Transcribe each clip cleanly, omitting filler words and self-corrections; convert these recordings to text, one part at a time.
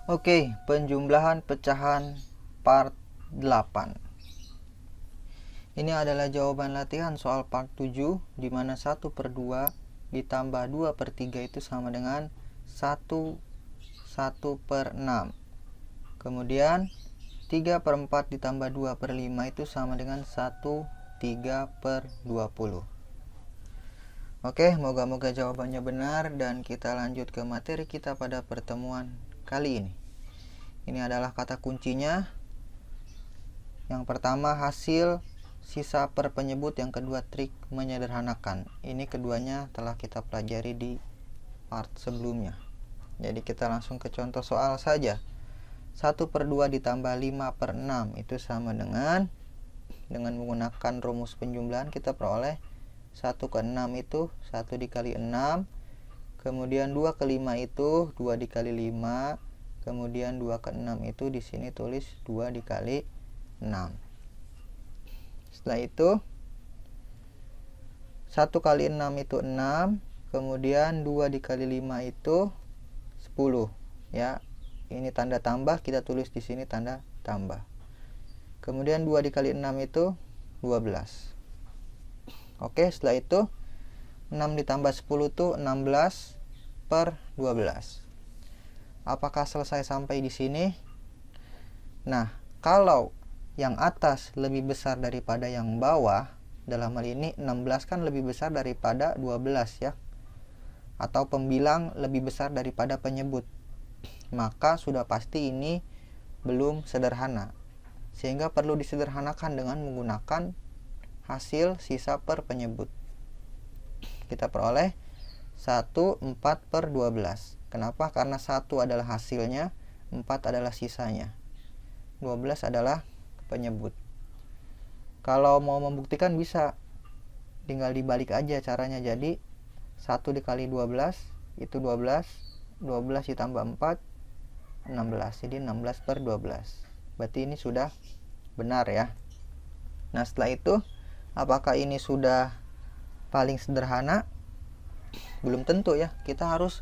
Oke, penjumlahan pecahan part 8. Ini adalah jawaban latihan soal part 7, di mana 1/2 ditambah 2/3 itu sama dengan 1/6. Kemudian 3/4 ditambah 2/5 itu sama dengan 1/3/20. Oke, moga-moga jawabannya benar dan kita lanjut ke materi kita pada pertemuan kali ini. Ini adalah kata kuncinya. Yang pertama hasil sisa per penyebut, yang kedua trik menyederhanakan. Ini keduanya telah kita pelajari di part sebelumnya. Jadi kita langsung ke contoh soal saja. 1/2 ditambah 5/6 itu sama dengan menggunakan rumus penjumlahan kita peroleh 1/6 itu 1 dikali 6, kemudian 2/5 itu 2 dikali 5, kemudian 2/6 itu di sini tulis 2 dikali 6. Setelah itu 1 kali 6 itu 6, kemudian 2 dikali 5 itu 10 ya. Ini tanda tambah, kita tulis di sini tanda tambah. Kemudian 2 dikali 6 itu 12. Oke, setelah itu 6 ditambah 10 itu 16/12. Apakah selesai sampai di sini? Nah, kalau yang atas lebih besar daripada yang bawah, dalam hal ini 16 kan lebih besar daripada 12 ya. Atau pembilang lebih besar daripada penyebut. Maka sudah pasti ini belum sederhana. Sehingga perlu disederhanakan dengan menggunakan hasil sisa per penyebut. Kita peroleh 1/4/12. Kenapa? Karena 1 adalah hasilnya, 4 adalah sisanya, 12 adalah penyebut. Kalau mau membuktikan bisa, tinggal dibalik aja caranya. Jadi 1 dikali 12 itu 12, 12 ditambah 4 16, jadi 16/12. Berarti ini sudah benar ya. Nah, setelah itu apakah ini sudah paling sederhana? Belum tentu ya. Kita harus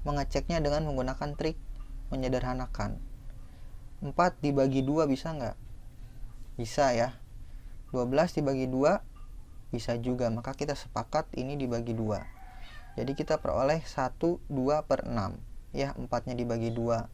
mengeceknya dengan menggunakan trik menyederhanakan. 4 dibagi 2 bisa nggak? Bisa ya. 12 dibagi 2 bisa juga. Maka kita sepakat ini dibagi 2. Jadi kita peroleh 1/2/6 ya. 4-nya dibagi 2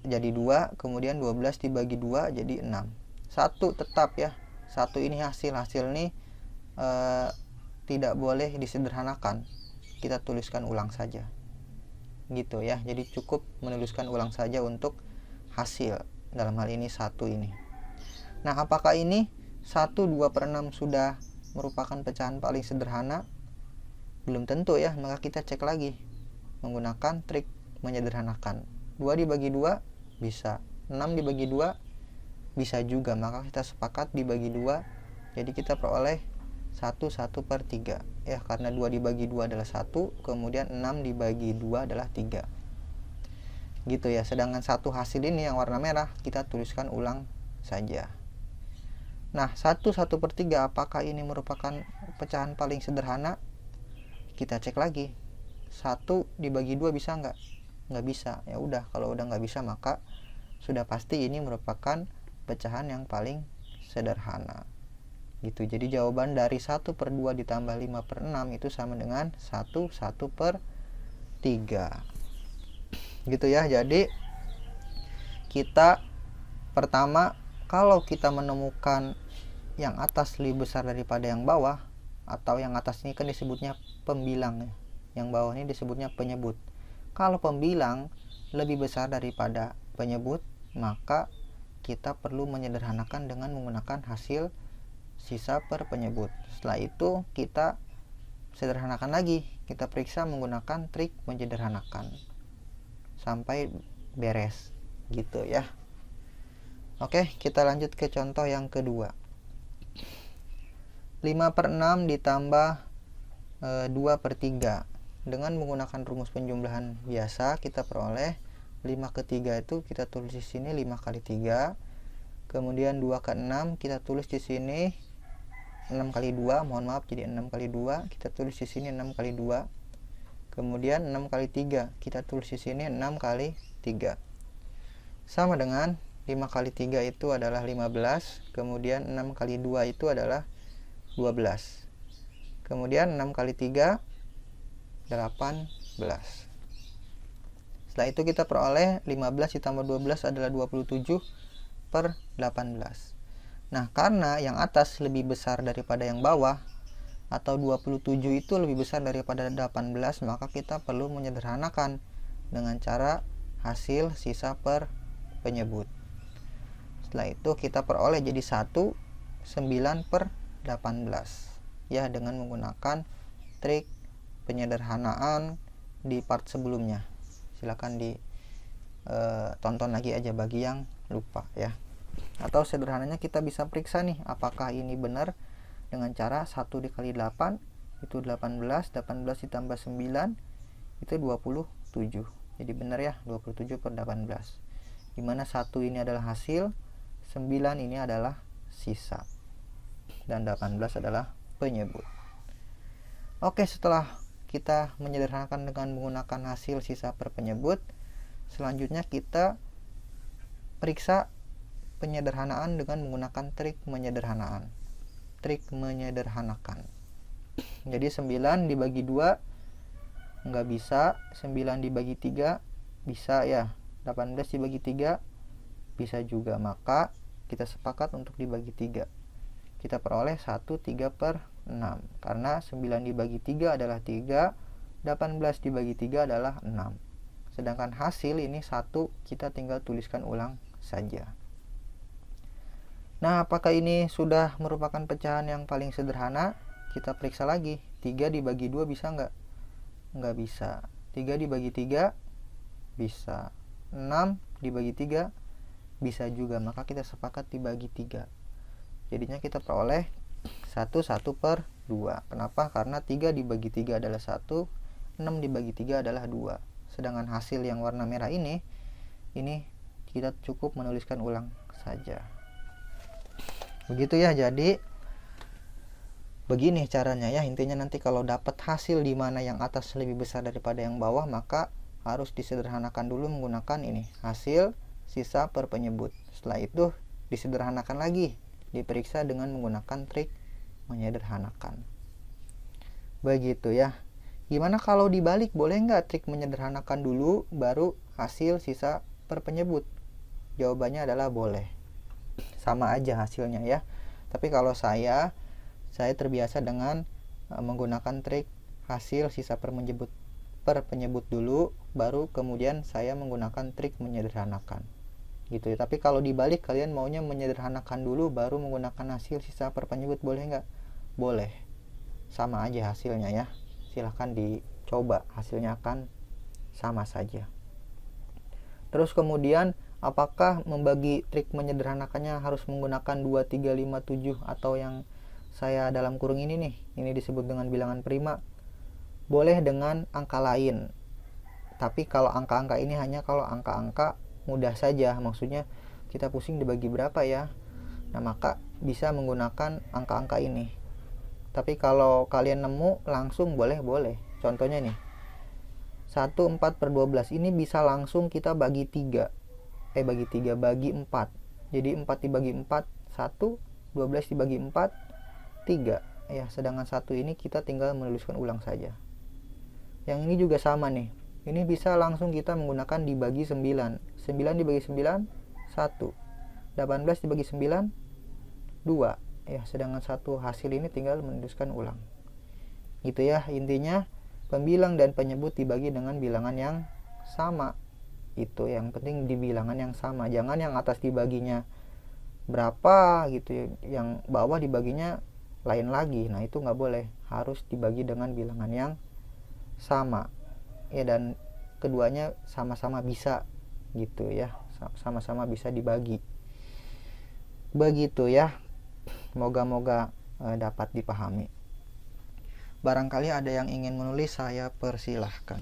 jadi 2, kemudian 12 dibagi 2 jadi 6. 1 tetap ya. 1 ini hasil ini tidak boleh disederhanakan. Kita tuliskan ulang saja. Gitu ya. Jadi cukup menuliskan ulang saja untuk hasil. Dalam hal ini 1 ini. Nah, apakah ini 1/2/6 sudah merupakan pecahan paling sederhana? Belum tentu ya. Maka kita cek lagi menggunakan trik menyederhanakan. 2 dibagi 2 bisa. 6 dibagi 2 bisa juga. Maka kita sepakat dibagi 2. Jadi kita peroleh 1/3 ya, karena 2 dibagi 2 adalah 1, kemudian 6 dibagi 2 adalah 3. Gitu ya. Sedangkan satu hasil ini yang warna merah kita tuliskan ulang saja. Nah, 1/3 apakah ini merupakan pecahan paling sederhana? Kita cek lagi. 1 dibagi 2 bisa nggak? Nggak bisa. Ya udah, kalau udah nggak bisa maka sudah pasti ini merupakan pecahan yang paling sederhana. Gitu. Jadi jawaban dari 1/2 ditambah 5/6 itu sama dengan 1/3. Gitu ya. Jadi kita pertama, kalau kita menemukan yang atas lebih besar daripada yang bawah, atau yang atas ini kan disebutnya pembilang ya. Yang bawah ini disebutnya penyebut. Kalau pembilang lebih besar daripada penyebut, maka kita perlu menyederhanakan dengan menggunakan hasil sisa per penyebut. Setelah itu kita sederhanakan lagi. Kita periksa menggunakan trik menyederhanakan sampai beres. Gitu ya. Oke, kita lanjut ke contoh yang kedua. 5/6 ditambah 2/3. Dengan menggunakan rumus penjumlahan biasa kita peroleh 5/3 itu kita tulis di sini 5 kali 3. Kemudian 2/6 kita tulis di sini 6 kali 2, mohon maaf jadi 6 kali 2, kita tulis di sini 6 kali 2. Kemudian 6 kali 3 kita tulis di sini 6 kali 3. Sama dengan 5 kali 3 itu adalah 15. Kemudian 6 kali 2 itu adalah 12. Kemudian 6 kali 3 18. Setelah itu kita peroleh 15 ditambah 12 adalah 27 per 18. Nah, karena yang atas lebih besar daripada yang bawah, atau 27 itu lebih besar daripada 18, maka kita perlu menyederhanakan dengan cara hasil sisa per penyebut. Setelah itu kita peroleh jadi 1, 9 per 18. Ya, dengan menggunakan trik penyederhanaan di part sebelumnya. Silakan ditonton lagi aja bagi yang lupa ya. Atau sederhananya kita bisa periksa nih, apakah ini benar dengan cara 1 dikali 8 itu 18, 18 ditambah 9 itu 27. Jadi benar ya, 27 per 18. Dimana 1 ini adalah hasil, 9 ini adalah sisa, dan 18 adalah penyebut. Oke, setelah kita menyederhanakan dengan menggunakan hasil sisa per penyebut, selanjutnya kita periksa penyederhanaan dengan menggunakan trik menyederhanaan. Trik menyederhanakan. Jadi 9 dibagi 2 nggak bisa, 9 dibagi 3 bisa ya, 18 dibagi 3 bisa juga, maka kita sepakat untuk dibagi 3. Kita peroleh 1, 3 per 6, karena 9 dibagi 3 adalah 3, 18 dibagi 3 adalah 6. Sedangkan hasil ini 1, kita tinggal tuliskan ulang saja. Nah, apakah ini sudah merupakan pecahan yang paling sederhana? Kita periksa lagi, 3 dibagi 2 bisa nggak? Nggak bisa. 3 dibagi 3 bisa. 6 dibagi 3 bisa juga, maka kita sepakat dibagi 3. Jadinya kita peroleh 1 per 2. Kenapa? Karena 3 dibagi 3 adalah 1, 6 dibagi 3 adalah 2. Sedangkan hasil yang warna merah ini kita cukup menuliskan ulang saja. Begitu ya, jadi begini caranya ya. Intinya nanti kalau dapat hasil di mana yang atas lebih besar daripada yang bawah, maka harus disederhanakan dulu menggunakan ini, hasil sisa per penyebut. Setelah itu disederhanakan lagi, diperiksa dengan menggunakan trik menyederhanakan. Begitu ya. Gimana kalau dibalik, boleh nggak trik menyederhanakan dulu baru hasil sisa per penyebut? Jawabannya adalah boleh. Sama aja hasilnya ya. Tapi kalau saya terbiasa dengan menggunakan trik hasil sisa per penyebut dulu, baru kemudian saya menggunakan trik menyederhanakan. Gitu ya. Tapi kalau dibalik, kalian maunya menyederhanakan dulu baru menggunakan hasil sisa per penyebut, boleh nggak? Boleh. Sama aja hasilnya ya. Silahkan dicoba, hasilnya akan sama saja. Terus kemudian, apakah membagi trik menyederhanakannya harus menggunakan 2, 3, 5, 7 atau yang saya dalam kurung ini nih, ini disebut dengan bilangan prima? Boleh dengan angka lain. Tapi kalau angka-angka ini hanya kalau angka-angka mudah saja, maksudnya kita pusing dibagi berapa ya. Nah, maka bisa menggunakan angka-angka ini. Tapi kalau kalian nemu langsung boleh. Contohnya nih, 1, 4 per 12 ini bisa langsung kita bagi 4. Jadi 4 dibagi 4 1, 12 dibagi 4 3 ya. Sedangkan 1 ini kita tinggal menuliskan ulang saja. Yang ini juga sama nih, ini bisa langsung kita menggunakan dibagi 9. 9 dibagi 9 1, 18 dibagi 9 2 ya. Sedangkan satu hasil ini tinggal menuliskan ulang. Gitu ya, intinya pembilang dan penyebut dibagi dengan bilangan yang sama. Itu yang penting, di bilangan yang sama. Jangan yang atas dibaginya berapa gitu ya, yang bawah dibaginya lain lagi. Nah, itu nggak boleh, harus dibagi dengan bilangan yang sama ya, dan keduanya sama-sama bisa gitu ya, sama-sama bisa dibagi. Begitu ya. Moga-moga dapat dipahami. Barangkali ada yang ingin menulis, saya persilahkan.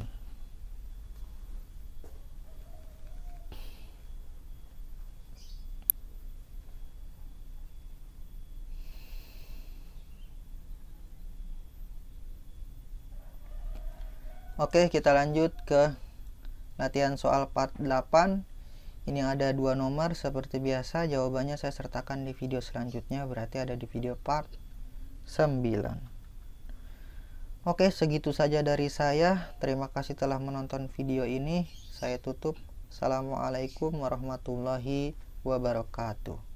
Oke, kita lanjut ke latihan soal part 8. Ini ada 2 nomor seperti biasa, jawabannya saya sertakan di video selanjutnya, berarti ada di video part 9. Oke, segitu saja dari saya. Terima kasih telah menonton video ini. Saya tutup. Assalamualaikum warahmatullahi wabarakatuh.